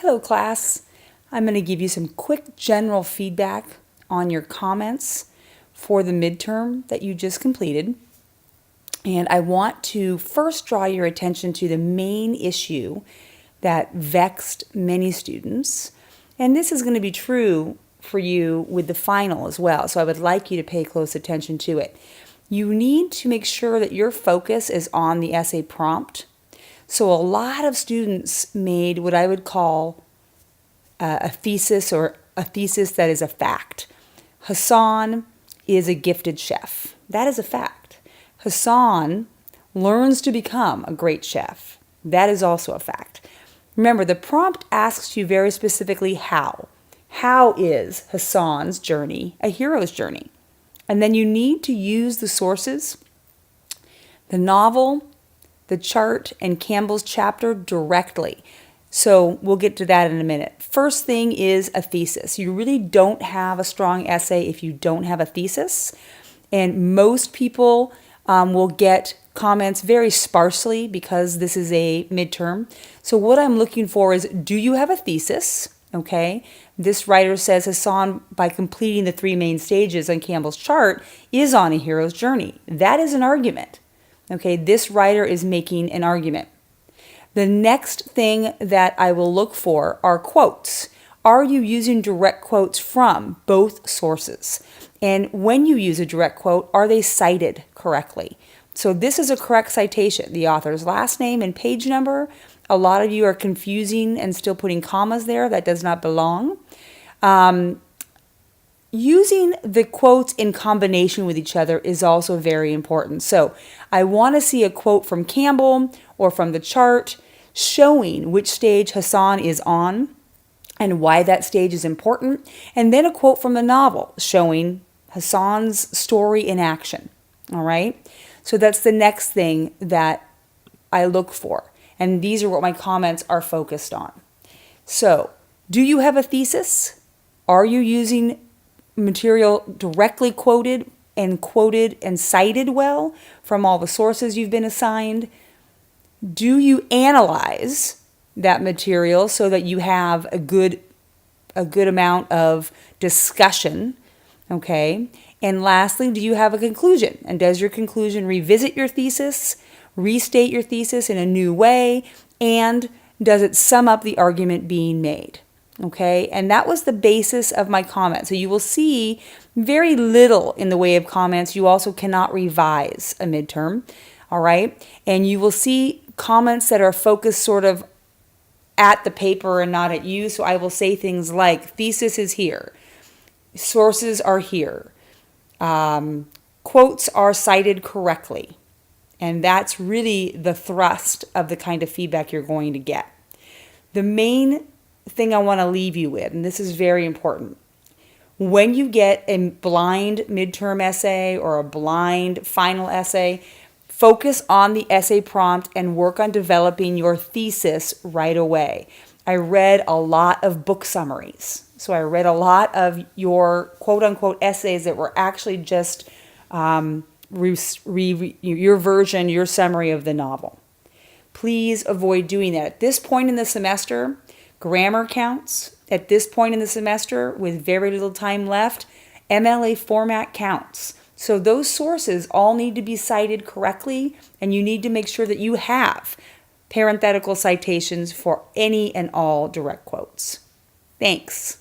Hello class, I'm going to give you some quick general feedback on your comments for the midterm that you just completed. And I want to first draw your attention to the main issue that vexed many students. And this is going to be true for you with the final as well, so I would like you to pay close attention to it. You need to make sure that your focus is on the essay prompt. So a lot of students made what I would call a thesis, or a thesis that is a fact. Hassan is a gifted chef. That is a fact. Hassan learns to become a great chef. That is also a fact. Remember, the prompt asks you very specifically how. How is Hassan's journey a hero's journey? And then you need to use the sources, the novel, the chart, and Campbell's chapter directly. So we'll get to that in a minute. First thing is a thesis. You really don't have a strong essay if you don't have a thesis. And most people will get comments very sparsely because this is a midterm. So what I'm looking for is, do you have a thesis? Okay. This writer says Hassan, by completing the 3 main stages on Campbell's chart, is on a hero's journey. That is an argument. Okay. This writer is making an argument. The next thing that I will look for are quotes. Are you using direct quotes from both sources? And when you use a direct quote, are they cited correctly? So this is a correct citation. The author's last name and page number. A lot of you are confusing and still putting commas there. That does not belong. Using the quotes in combination with each other is also very important. So I want to see a quote from Campbell or from the chart showing which stage Hassan is on and why that stage is important, and then a quote from the novel showing Hassan's story in action. All right? So that's the next thing that I look for, and these are what my comments are focused on. So, do you have a thesis? Are you using material directly quoted and cited well from all the sources you've been assigned? Do you analyze that material so that you have a good amount of discussion? Okay. And lastly, do you have a conclusion? And does your conclusion revisit your thesis, restate your thesis in a new way, and does it sum up the argument being made? Okay, and that was the basis of my comment. So you will see very little in the way of comments. You also cannot revise a midterm, all right? And you will see comments that are focused sort of at the paper and not at you. So I will say things like, thesis is here, sources are here, quotes are cited correctly. And that's really the thrust of the kind of feedback you're going to get. The main thing I want to leave you with, and this is very important, when you get a blind midterm essay or a blind final essay, focus on the essay prompt and work on developing your thesis right away. I read a lot of book summaries. So I read a lot of your quote-unquote essays that were actually just your version, your summary of the novel. Please avoid doing that. At this point in the semester, grammar counts. At this point in the semester, with very little time left, MLA format counts. So those sources all need to be cited correctly, and you need to make sure that you have parenthetical citations for any and all direct quotes. Thanks.